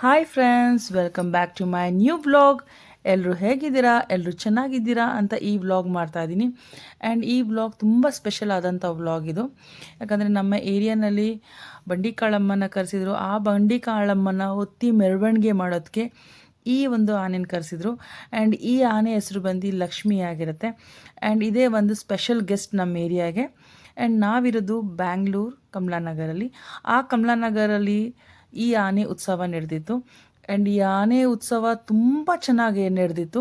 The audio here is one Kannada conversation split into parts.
Hi friends, welcome back to my new vlog. ಎಲ್ಲರೂ ಹೇಗಿದ್ದೀರಾ? ಎಲ್ಲರೂ ಚೆನ್ನಾಗಿದ್ದೀರಾ ಅಂತ ಈ ವ್ಲಾಗ್ ಮಾಡ್ತಾ ಇದ್ದೀನಿ. ಆ್ಯಂಡ್ ಈ ವ್ಲಾಗ್ ತುಂಬ ಸ್ಪೆಷಲ್ ಆದಂಥ ವ್ಲಾಗ್ ಇದು. ಯಾಕಂದರೆ ನಮ್ಮ ಏರಿಯಾನಲ್ಲಿ ಬಂಡಿ ಕಾಳಮ್ಮನ ಕರೆಸಿದ್ರು. ಆ ಬಂಡಿ ಕಾಳಮ್ಮನ ಹೊತ್ತಿ ಮೆರವಣಿಗೆ ಮಾಡೋದಕ್ಕೆ ಈ ಒಂದು ಆನೆನ ಕರೆಸಿದ್ರು. ಆ್ಯಂಡ್ ಈ ಆನೆ ಹೆಸರು ಬಂದು ಲಕ್ಷ್ಮಿ ಆಗಿರುತ್ತೆ. ಆ್ಯಂಡ್ ಇದೇ ಒಂದು ಸ್ಪೆಷಲ್ ಗೆಸ್ಟ್ ನಮ್ಮ ಏರಿಯಾಗೆ. ಆ್ಯಂಡ್ ನಾವಿರೋದು ಬ್ಯಾಂಗ್ಳೂರು ಕಮಲಾನಗರಲ್ಲಿ. ಆ ಕಮಲಾನಗರಲ್ಲಿ ಈ ಆನೆ ಉತ್ಸವ ನಡೆದಿತ್ತು. ಆ್ಯಂಡ್ ಈ ಆನೆ ಉತ್ಸವ ತುಂಬ ಚೆನ್ನಾಗಿ ನಡೆದಿತ್ತು.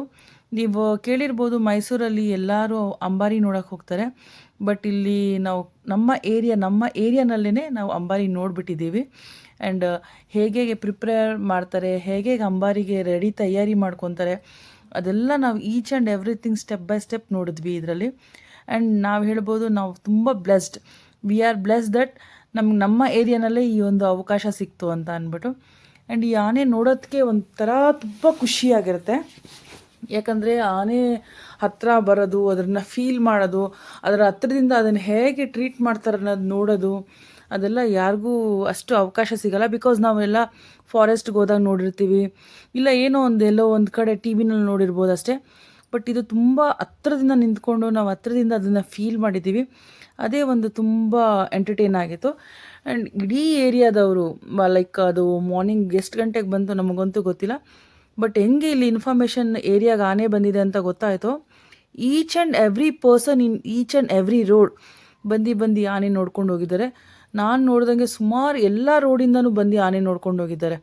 ನೀವು ಕೇಳಿರ್ಬೋದು, ಮೈಸೂರಲ್ಲಿ ಎಲ್ಲರೂ ಅಂಬಾರಿ ನೋಡೋಕೆ ಹೋಗ್ತಾರೆ. ಬಟ್ ಇಲ್ಲಿ ನಾವು ನಮ್ಮ ಏರಿಯಾನಲ್ಲೇ ನಾವು ಅಂಬಾರಿ ನೋಡಿಬಿಟ್ಟಿದ್ದೀವಿ. ಆ್ಯಂಡ್ ಹೇಗೆ ಪ್ರಿಪೇರ್ ಮಾಡ್ತಾರೆ, ಹೇಗೆ ಅಂಬಾರಿಗೆ ತಯಾರಿ ಮಾಡ್ಕೊತಾರೆ, ಅದೆಲ್ಲ ನಾವು each and everything step by step ನೋಡಿದ್ವಿ ಇದರಲ್ಲಿ. ಆ್ಯಂಡ್ ನಾವು ಹೇಳ್ಬೋದು, ನಾವು ತುಂಬ blessed. We are blessed that ನಮ್ಮ ಏರಿಯಾನಲ್ಲೇ ಈ ಒಂದು ಅವಕಾಶ ಸಿಕ್ತು ಅಂತ ಅಂದ್ಬಿಟ್ಟು. ಆ್ಯಂಡ್ ಈ ಆನೆ ನೋಡೋದಕ್ಕೆ ಒಂಥರ ತುಂಬ ಖುಷಿಯಾಗಿರುತ್ತೆ. ಯಾಕಂದರೆ ಆನೆ ಹತ್ತಿರ ಬರೋದು, ಅದನ್ನು ಫೀಲ್ ಮಾಡೋದು, ಅದರ ಹತ್ರದಿಂದ ಅದನ್ನು ಹೇಗೆ ಟ್ರೀಟ್ ಮಾಡ್ತಾರೆ ಅನ್ನೋದು ನೋಡೋದು, ಅದೆಲ್ಲ ಯಾರಿಗೂ ಅಷ್ಟು ಅವಕಾಶ ಸಿಗೋಲ್ಲ. ಬಿಕಾಸ್ ನಾವೆಲ್ಲ ಫಾರೆಸ್ಟ್ಗೆ ಹೋದಾಗ ನೋಡಿರ್ತೀವಿ, ಇಲ್ಲ ಏನೋ ಎಲ್ಲೋ ಒಂದು ಕಡೆ ಟಿ ವಿನಲ್ಲಿ ನೋಡಿರ್ಬೋದು ಅಷ್ಟೇ. ಬಟ್ ಇದು ತುಂಬ ಹತ್ರದಿಂದ ನಿಂತ್ಕೊಂಡು ನಾವು ಹತ್ರದಿಂದ ಅದನ್ನು ಫೀಲ್ ಮಾಡಿದ್ದೀವಿ. ಅದೇ ಒಂದು ತುಂಬ ಎಂಟರ್ಟೈನ್ ಆಗಿತ್ತು. ಆ್ಯಂಡ್ ಇಡೀ ಏರಿಯಾದವರು ಲೈಕ್ ಅದು ಮಾರ್ನಿಂಗ್ ಎಷ್ಟು ಗಂಟೆಗೆ ಬಂತು ನಮಗಂತೂ ಗೊತ್ತಿಲ್ಲ. ಬಟ್ ಹೆಂಗೆ ಇಲ್ಲಿ ಇನ್ಫಾರ್ಮೇಷನ್ ಏರಿಯಾಗೆ ಆನೆ ಬಂದಿದೆ ಅಂತ ಗೊತ್ತಾಯಿತು, each and every person in each and every road ಬಂದು ಆನೆ ನೋಡ್ಕೊಂಡು ಹೋಗಿದ್ದಾರೆ. ನಾನು ನೋಡ್ದಂಗೆ ಸುಮಾರು ಎಲ್ಲ ರೋಡಿಂದನೂ ಬಂದು ಆನೆ ನೋಡ್ಕೊಂಡು ಹೋಗಿದ್ದಾರೆ.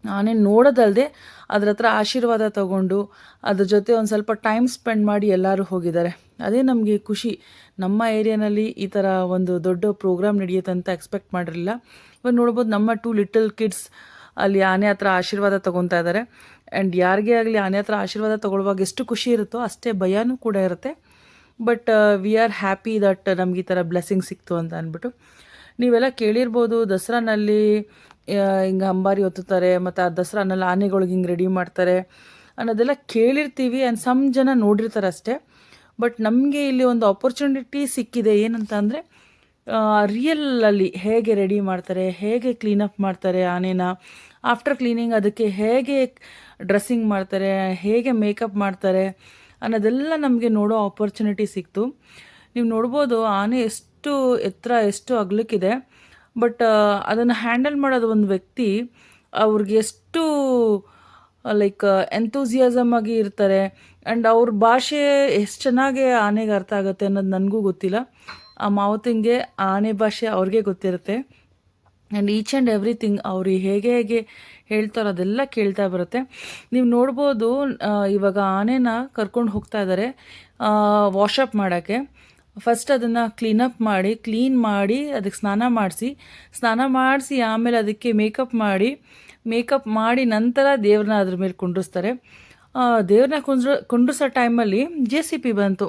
ಆನೆ ನೋಡೋದಲ್ಲದೆ ಅದ್ರ ಹತ್ರ ಆಶೀರ್ವಾದ ತಗೊಂಡು ಅದ್ರ ಜೊತೆ ಒಂದು ಸ್ವಲ್ಪ ಟೈಮ್ ಸ್ಪೆಂಡ್ ಮಾಡಿ ಎಲ್ಲರೂ ಹೋಗಿದ್ದಾರೆ. ಅದೇ ನಮಗೆ ಖುಷಿ. ನಮ್ಮ ಏರಿಯಾನಲ್ಲಿ ಈ ಥರ ಒಂದು ದೊಡ್ಡ ಪ್ರೋಗ್ರಾಮ್ ನಡೆಯುತ್ತೆ ಅಂತ ಎಕ್ಸ್ಪೆಕ್ಟ್ ಮಾಡಿರಲಿಲ್ಲ. ಇವಾಗ ನೋಡ್ಬೋದು, ನಮ್ಮ 2 ಲಿಟಲ್ ಕಿಡ್ಸ್ ಅಲ್ಲಿ ಆನೆ ಹತ್ರ ಆಶೀರ್ವಾದ ತೊಗೊತಾ ಇದ್ದಾರೆ. ಆ್ಯಂಡ್ ಯಾರಿಗೇ ಆಗಲಿ ಆನೆ ಹತ್ರ ಆಶೀರ್ವಾದ ತೊಗೊಳ್ಳುವಾಗ ಎಷ್ಟು ಖುಷಿ ಇರುತ್ತೋ ಅಷ್ಟೇ ಭಯನೂ ಕೂಡ ಇರುತ್ತೆ. But we are happy that ನಮ್ಗೆ ಈ ಥರ ಬ್ಲೆಸ್ಸಿಂಗ್ ಸಿಕ್ತು ಅಂತ ಅಂದ್ಬಿಟ್ಟು. ನೀವೆಲ್ಲ ಕೇಳಿರ್ಬೋದು, ದಸರಾನಲ್ಲಿ ಹಿಂಗೆ ಅಂಬಾರಿ ಹೊತ್ತುತ್ತಾರೆ, ಮತ್ತು ಆ ದಸರಾನಲ್ಲಿ ಆನೆಗಳಿಗೆ ಹಿಂಗೆ ರೆಡಿ ಮಾಡ್ತಾರೆ ಅನ್ನೋದೆಲ್ಲ ಕೇಳಿರ್ತೀವಿ. ಆ್ಯಂಡ್ ಸಮ್ ಜನ ನೋಡಿರ್ತಾರೆ ಅಷ್ಟೇ. ಬಟ್ ನಮಗೆ ಇಲ್ಲಿ ಒಂದು ಆಪರ್ಚುನಿಟಿ ಸಿಕ್ಕಿದೆ. ಏನಂತ ಅಂದರೆ, ರಿಯಲಲ್ಲಿ ಹೇಗೆ ರೆಡಿ ಮಾಡ್ತಾರೆ, ಹೇಗೆ ಕ್ಲೀನಪ್ ಮಾಡ್ತಾರೆ ಆನೆನ, ಆಫ್ಟರ್ ಕ್ಲೀನಿಂಗ್ ಅದಕ್ಕೆ ಹೇಗೆ ಡ್ರೆಸ್ಸಿಂಗ್ ಮಾಡ್ತಾರೆ, ಹೇಗೆ ಮೇಕಪ್ ಮಾಡ್ತಾರೆ ಅನ್ನೋದೆಲ್ಲ ನಮಗೆ ನೋಡೋ ಆಪರ್ಚುನಿಟಿ ಸಿಕ್ತು. ನೀವು ನೋಡ್ಬೋದು ಆನೆ ಎಷ್ಟು ಎತ್ತರ, ಎಷ್ಟು ಅಗಲಕ್ಕಿದೆ. ಬಟ್ ಅದನ್ನು ಹ್ಯಾಂಡಲ್ ಮಾಡೋದು ಒಂದು ವ್ಯಕ್ತಿ, ಅವ್ರಿಗೆ ಎಷ್ಟು ಲೈಕ್ ಎಂತೂಸಿಯಾಸಮ್ ಆಗಿ ಇರ್ತಾರೆ. ಆ್ಯಂಡ್ ಅವ್ರ ಭಾಷೆ ಎಷ್ಟು ಚೆನ್ನಾಗಿ ಆನೆಗೆ ಅರ್ಥ ಆಗುತ್ತೆ ಅನ್ನೋದು ನನಗೂ ಗೊತ್ತಿಲ್ಲ. ಆ ಮಾವತಿಂಗೆ ಆನೆ ಭಾಷೆ ಅವ್ರಿಗೆ ಗೊತ್ತಿರುತ್ತೆ. ಆ್ಯಂಡ್ ಈಚ್ ಆ್ಯಂಡ್ ಎವ್ರಿಥಿಂಗ್ ಅವರು ಹೇಗೆ ಹೇಳ್ತಾರೋ ಅದೆಲ್ಲ ಕೇಳ್ತಾ ಬರುತ್ತೆ. ನೀವು ನೋಡ್ಬೋದು, ಇವಾಗ ಆನೆನ ಕರ್ಕೊಂಡು ಹೋಗ್ತಾ ಇದ್ದಾರೆ ವಾಶಪ್ ಮಾಡೋಕ್ಕೆ. ಫಸ್ಟ್ ಅದನ್ನು ಕ್ಲೀನ್ ಮಾಡಿ ಅದಕ್ಕೆ ಸ್ನಾನ ಮಾಡಿಸಿ ಆಮೇಲೆ ಅದಕ್ಕೆ ಮೇಕಪ್ ಮಾಡಿ ನಂತರ ದೇವ್ರನ್ನ ಅದ್ರ ಮೇಲೆ ಕುಂಡ್ರಿಸ್ತಾರೆ. ದೇವ್ರನ್ನ ಕುಂಡ್ರಿಸೋ ಟೈಮಲ್ಲಿ JCB ಬಂತು.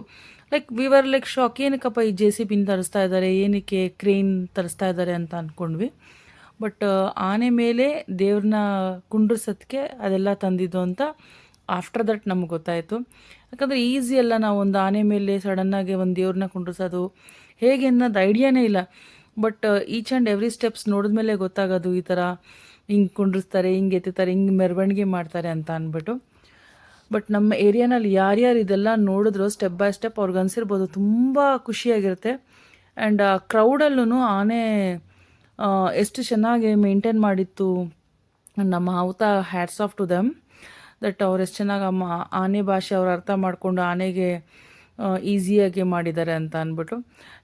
Like we were like shock, ಏನಕ್ಕಪ್ಪ ಈ JCBನ ತರಿಸ್ತಾ ಇದ್ದಾರೆ, ಏನಕ್ಕೆ ಕ್ರೇನ್ ತರಿಸ್ತಾ ಇದ್ದಾರೆ ಅಂತ ಅಂದ್ಕೊಂಡ್ವಿ. ಬಟ್ ಆನೆ ಮೇಲೆ ದೇವ್ರನ್ನ ಕುಂಡ್ರಿಸೋದಕ್ಕೆ ಅದೆಲ್ಲ ತಂದಿದ್ದು ಅಂತ ಆಫ್ಟರ್ ದಟ್ ನಮ್ಗೆ ಗೊತ್ತಾಯಿತು. ಯಾಕಂದರೆ ಈಸಿ ಅಲ್ಲ, ನಾವು ಒಂದು ಆನೆ ಮೇಲೆ ಸಡನ್ನಾಗಿ ಒಂದು ದೇವ್ರನ್ನ ಕುಂಡ್ರಿಸೋದು ಹೇಗೆ ಅನ್ನೋದು ಐಡಿಯಾನೇ ಇಲ್ಲ. But each and every steps ನೋಡಿದ್ಮೇಲೆ ಗೊತ್ತಾಗೋದು, ಈ ಥರ ಹಿಂಗೆ ಕುಂಡ್ರಿಸ್ತಾರೆ, ಹಿಂಗೆ ಎತ್ತುತ್ತಾರೆ, ಹಿಂಗೆ ಮೆರವಣಿಗೆ ಮಾಡ್ತಾರೆ ಅಂತ ಅಂದ್ಬಿಟ್ಟು. ಬಟ್ ನಮ್ಮ ಏರಿಯಾನಲ್ಲಿ ಯಾರ್ಯಾರು ಇದೆಲ್ಲ ನೋಡಿದ್ರು ಸ್ಟೆಪ್ ಬೈ ಸ್ಟೆಪ್ ಅವ್ರಿಗೆ ಅನಿಸಿರ್ಬೋದು ತುಂಬ ಖುಷಿಯಾಗಿರುತ್ತೆ. ಆ್ಯಂಡ್ ಕ್ರೌಡಲ್ಲೂ ಆನೆ ಎಷ್ಟು ಚೆನ್ನಾಗಿ ಮೇಂಟೈನ್ ಮಾಡಿತ್ತು. ನಮ್ಮ ಅವತಾ hats off to them that ಅವ್ರು ಎಷ್ಟು ಚೆನ್ನಾಗಿ ಆನೆ ಭಾಷೆ ಅವ್ರು ಅರ್ಥ ಮಾಡಿಕೊಂಡು ಆನೆಗೆ ಈಸಿಯಾಗಿ ಮಾಡಿದ್ದಾರೆ ಅಂತ ಅಂದ್ಬಿಟ್ಟು.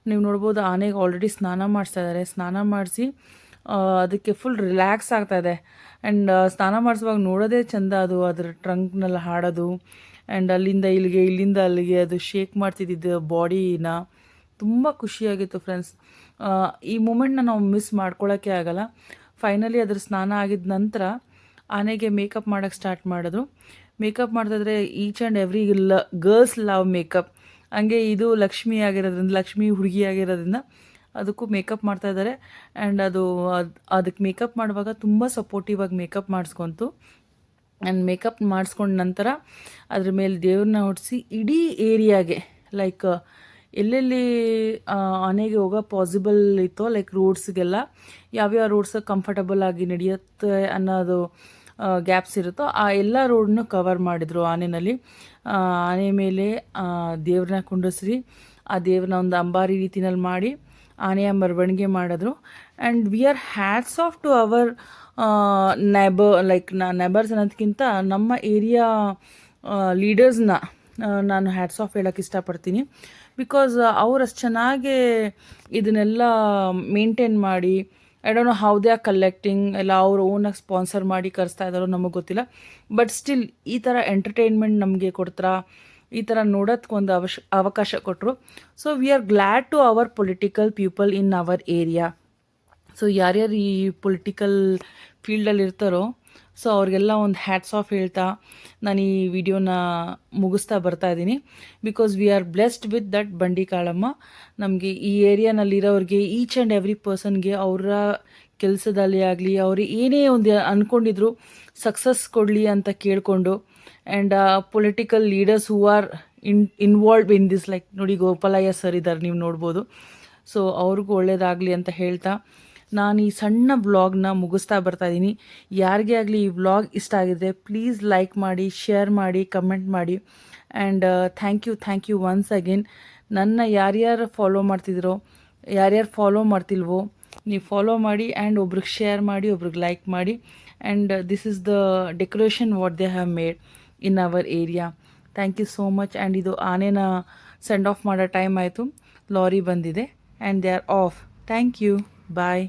ನೀವು ನೋಡ್ಬೋದು, ಆನೆಗೆ ಆಲ್ರೆಡಿ ಸ್ನಾನ ಮಾಡಿಸ್ತಾ ಇದ್ದಾರೆ. ಸ್ನಾನ ಮಾಡಿಸಿ ಅದಕ್ಕೆ ಫುಲ್ ರಿಲ್ಯಾಕ್ಸ್ ಆಗ್ತಾಯಿದೆ. ಆ್ಯಂಡ್ ಸ್ನಾನ ಮಾಡಿಸುವಾಗ ನೋಡೋದೇ ಚೆಂದ, ಅದು ಅದ್ರ ಟ್ರಂಕ್ನೆಲ್ಲ ಹಾಡೋದು. ಆ್ಯಂಡ್ ಅಲ್ಲಿಂದ ಅಲ್ಲಿಗೆ ಅದು ಶೇಕ್ ಮಾಡ್ತಿದ್ದಿದ್ದು ಬಾಡಿನ ತುಂಬ ಖುಷಿಯಾಗಿತ್ತು ಫ್ರೆಂಡ್ಸ್. ಈ ಮೂಮೆಂಟ್ನ ನಾವು ಮಿಸ್ ಮಾಡ್ಕೊಳ್ಳೋಕ್ಕೆ ಆಗಲ್ಲ. ಫೈನಲಿ ಅದ್ರ ಸ್ನಾನ ಆಗಿದ ನಂತರ ಆನೆಗೆ ಮೇಕಪ್ ಮಾಡೋಕ್ಕೆ ಸ್ಟಾರ್ಟ್ ಮಾಡಿದ್ರು. ಮೇಕಪ್ ಮಾಡ್ತಿದ್ರೆ each and every girls love makeup. ಹಂಗೆ ಇದು ಲಕ್ಷ್ಮಿ ಹುಡುಗಿ ಆಗಿರೋದ್ರಿಂದ ಅದಕ್ಕೂ ಮೇಕಪ್ ಮಾಡ್ತಾಯಿದ್ದಾರೆ. ಆ್ಯಂಡ್ ಅದಕ್ಕೆ ಮೇಕಪ್ ಮಾಡುವಾಗ ತುಂಬ ಸಪೋರ್ಟಿವ್ ಆಗಿ ಮೇಕಪ್ ಮಾಡಿಸ್ಕೊಂತು. ಆ್ಯಂಡ್ ಮೇಕಪ್ ಮಾಡಿಸ್ಕೊಂಡ ನಂತರ ಅದ್ರ ಮೇಲೆ ದೇವ್ರನ್ನ ಹೊಡಿಸಿ ಇಡೀ ಏರಿಯಾಗೆ ಲೈಕ್ ಎಲ್ಲೆಲ್ಲಿ ಆನೆಗೆ ಹೋಗೋ ಪಾಸಿಬಲ್ ಇತ್ತೋ ಲೈಕ್ ರೋಡ್ಸ್ಗೆಲ್ಲ ಯಾವ್ಯಾವ ರೋಡ್ಸ್ ಕಂಫರ್ಟಬಲ್ ಆಗಿ ನಡೆಯುತ್ತೆ ಅನ್ನೋದು ಗ್ಯಾಪ್ಸ್ ಇರುತ್ತೋ ಆ ಎಲ್ಲ ರೋಡನ್ನು ಕವರ್ ಮಾಡಿದರು ಆನೆಯಲ್ಲಿ. ಆನೆ ಮೇಲೆ ದೇವ್ರನ್ನ ಕುಂಡಿಸ್ರಿ, ಆ ದೇವ್ರನ್ನ ಒಂದು ಅಂಬಾರಿ ರೀತಿನಲ್ಲಿ ಮಾಡಿ ಆನೆಯ ಮೆರವಣಿಗೆ ಮಾಡಿದ್ರು. And we are hats off to our neighbours ಅನ್ನೋದಕ್ಕಿಂತ ನಮ್ಮ ಏರಿಯಾ ಲೀಡರ್ಸ್ನ ನಾನು ಹ್ಯಾಟ್ಸ್ ಆಫ್ ಹೇಳೋಕ್ಕೆ ಇಷ್ಟಪಡ್ತೀನಿ. ಬಿಕಾಸ್ ಅವ್ರು ಅಷ್ಟು ಚೆನ್ನಾಗಿ ಇದನ್ನೆಲ್ಲ ಮೇಂಟೈನ್ ಮಾಡಿ, I don't know how they are collecting, ಎಲ್ಲ ಅವ್ರು ಓನಾಗಿ ಸ್ಪಾನ್ಸರ್ ಮಾಡಿ ಕರೆಸ್ತಾ ಇದ್ದಾರೋ ನಮಗೆ ಗೊತ್ತಿಲ್ಲ. ಬಟ್ ಸ್ಟಿಲ್ ಈ ಥರ ಎಂಟರ್ಟೈನ್ಮೆಂಟ್ ನಮಗೆ ಕೊಡ್ತಾರಾ, ಈ ಥರ ನೋಡೋದಕ್ಕೆ ಒಂದು ಅವಕಾಶ ಕೊಟ್ಟರು. So we are glad to our political people in our area. So ಯಾರ್ಯಾರು ಈ ಪೊಲಿಟಿಕಲ್ ಫೀಲ್ಡಲ್ಲಿ ಇರ್ತಾರೋ ಸೊ ಅವ್ರಿಗೆಲ್ಲ ಒಂದು ಹ್ಯಾಟ್ಸ್ ಆಫ್ ಹೇಳ್ತಾ ನಾನು ಈ ವಿಡಿಯೋನ ಮುಗಿಸ್ತಾ ಬರ್ತಾ ಇದ್ದೀನಿ. Because we are blessed with that ಬಂಡಿ ಕಾಳಮ್ಮ. ನಮಗೆ ಈ ಏರಿಯಾನಲ್ಲಿರೋರಿಗೆ ಈಚ್ ಆ್ಯಂಡ್ ಎವ್ರಿ ಪರ್ಸನ್ಗೆ ಅವರ ಕೆಲಸದಲ್ಲಿ ಆಗಲಿ ಅವರು ಏನೇ ಒಂದು ಅಂದ್ಕೊಂಡಿದ್ರು ಸಕ್ಸಸ್ ಕೊಡಲಿ ಅಂತ ಕೇಳಿಕೊಂಡು, and political leaders who are involve in this, like ನೋಡಿ ಗೋಪಾಲಯ್ಯ ಸರ್ ಇದ್ದಾರೆ, ನೀವು ನೋಡ್ಬೋದು. ಸೊ ಅವ್ರಿಗೂ ಒಳ್ಳೇದಾಗಲಿ ಅಂತ ಹೇಳ್ತಾ ನಾನು ಈ ಸಣ್ಣ ವ್ಲಾಗ್ನ ಮುಗಿಸ್ತಾ ಬರ್ತಾಯಿದ್ದೀನಿ. ಯಾರಿಗೇ ಆಗಲಿ ಈ ವ್ಲಾಗ್ ಇಷ್ಟ ಆಗಿದ್ರೆ ಪ್ಲೀಸ್ ಲೈಕ್ ಮಾಡಿ, ಶೇರ್ ಮಾಡಿ, ಕಮೆಂಟ್ ಮಾಡಿ. And thank you once again. ನನ್ನ ಯಾರ್ಯಾರು ಫಾಲೋ ಮಾಡ್ತಿದ್ದೀರೋ, ಯಾರ್ಯಾರು ಫಾಲೋ ಮಾಡ್ತಿಲ್ವೋ ನೀವು ಫಾಲೋ ಮಾಡಿ, ಆ್ಯಂಡ್ ಒಬ್ರಿಗೆ ಶೇರ್ ಮಾಡಿ, ಒಬ್ರಿಗೆ ಲೈಕ್ ಮಾಡಿ. And this is the decoration what they have made in our area. Thank you so much. And ಇದು ಆನೆನ ಸೆಂಡ್ ಆಫ್ ಮಾಡೋ ಟೈಮ್ ಆಯಿತು, ಲಾರಿ ಬಂದಿದೆ and they are off. Thank you, bye.